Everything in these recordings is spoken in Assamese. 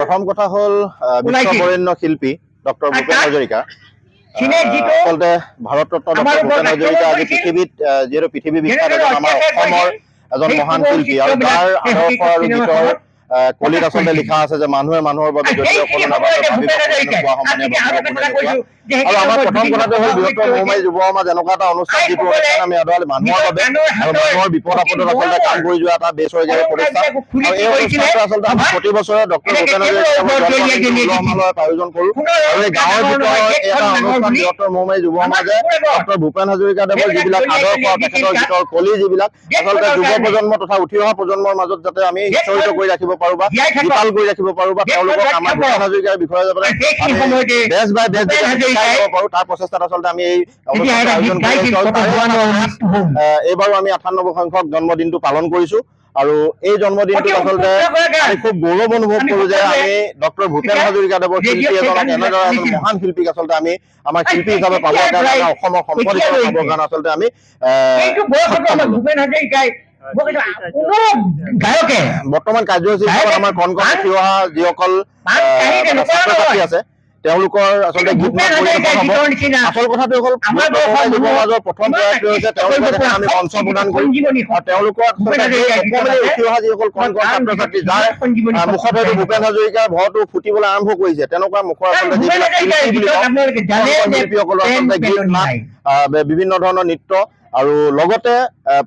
প্ৰথম কথা হ'ল বিশ্ববৰেণ্য শিল্পী ডক্টৰ ভূপেন হাজৰিকা আচলতে ভাৰত ৰত্ন ডক্টৰ ভূপেন হাজৰিকা আজি পৃথিৱীত যিহেতু পৃথিৱী বিখ্যাত আমাৰ অসমৰ এজন মহান শিল্পী আৰু তাৰ আদৰ্শ আৰু গীতৰ কলিত আচলতে লিখা আছে যে মানুহে মানুহৰ বাবে যদিও কোনো নাভাবে ভাবিব কোৱা সমানে আৰু আমাৰ প্ৰথম কথাটো হ'ল বৃহত্তৰ মৌমাৰী যুৱ সমাজ এনেকুৱা এটা অনুষ্ঠান যিটো অনুষ্ঠান আমি আদৰালি মানুহৰ বাবে আৰু মানুহৰ বিপদ আপদত আচলতে কাম কৰি যোৱা এটা বেচৰকাৰী প্ৰতিষ্ঠান আৰু এই অনুষ্ঠানটো আচলতে আমি প্ৰতি বছৰে ডক্টৰ ভূপেন হাজৰিকাৰ আয়োজন কৰোঁ আৰু এই গাঁৱৰ ভিতৰত এটা অনুষ্ঠান বৃহত্তৰ মৌমাৰী যুৱ সমাজে ডক্টৰ ভূপেন হাজৰিকাদেৱৰ যিবিলাক আদৰ্শ তেখেতৰ গীতৰ কলি যিবিলাক আচলতে যুৱ প্ৰজন্ম তথা উঠি অহা প্ৰজন্মৰ মাজত যাতে আমি সিঁচৰিত কৰি ৰাখিব পাৰোঁ বা বিশাল কৰি ৰাখিব পাৰোঁ বা তেওঁলোকক আমাৰ ভূপেন হাজৰিকাৰ বিষয়ে যাতে দেশ বাই দেশ পাৰোঁ তাৰ প্ৰচেষ্টাত আচলতে আমি এই আয়োজন কৰিছোঁ। এইবাৰো আমি ৯৮ সংখ্যক জন্মদিনটো পালন কৰিছোঁ আৰু এই জন্মদিনটোত আচলতে আমি খুব গৌৰৱ অনুভৱ কৰোঁ যে আমি ডক্টৰ ভূপেন হাজৰিকাদেৱৰ শিল্পী এজনক এনেদৰে এজন মহান শিল্পীক আচলতে আমি আমাৰ শিল্পী হিচাপে পাবৰ কাৰণে অসমৰ সম্পদ হিচাপে পাবৰ কাৰণে আচলতে আমি বৰ্তমান কাৰ্যসূচী আমাৰ কণ কণ উঠি অহা যিসকল ছাত্ৰ ছাত্ৰী আছে তেওঁলোকৰ আচলতে গীত পৰিৱেশন হ'ব। আচল কথাটো হ'ল যুৱ সমাজৰ প্ৰথম প্ৰয়াসটো হৈছে তেওঁলোকক আমি মঞ্চ প্ৰদান কৰিম আৰু তেওঁলোকক উঠি অহা যিসকল কণ কণ ছাত্ৰ ছাত্ৰী যাৰ মুখত হয়তো ভূপেন হাজৰিকাৰ ভৰটো ফুটিবলৈ আৰম্ভ কৰিছে তেনেকুৱা মুখৰ আচলতে যিবিলাক শিল্পীসকলৰ আচলতে গীত নাট বিভিন্ন ধৰণৰ নৃত্য আৰু লগতে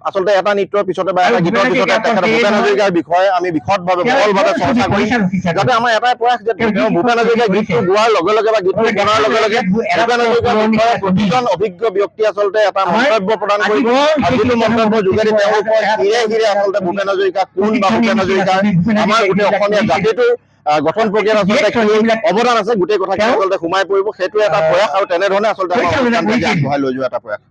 আচলতে এটা নৃত্যৰ পিছতে বা এটা গীতৰ পিছতে তেখেত ভূপেন হাজৰিকাৰ বিষয়ে আমি বিশদভাৱে বহলভাৱে চৰ্চা কৰিম যাতে আমাৰ এটাই প্ৰয়াস যে ভূপেন হাজৰিকাৰ গীতটো গোৱাৰ লগে লগে বা গীতটো বনোৱাৰ লগে লগে ভূপেন হাজৰিকাৰ বিষয়ে প্ৰতিজন অভিজ্ঞ ব্যক্তি আচলতে এটা মন্তব্য প্ৰদান কৰিব আৰু যিটো মন্তব্যৰ যোগেদি তেওঁলোকৰ হিৰে হিৰে আচলতে ভূপেন হাজৰিকা কোন বা ভূপেন হাজৰিকাৰ আমাৰ গোটেই অসমীয়া জাতিটোৰ গঠন প্ৰক্ৰিয়াত আচলতে অৱদান আছে গোটেই কথাখিনি আচলতে সোমাই পৰিব সেইটো এটা প্ৰয়াস আৰু তেনেধৰণে আচলতে আমাৰ অনুষ্ঠানটো আগবঢ়াই লৈ যোৱা এটা প্ৰয়াস।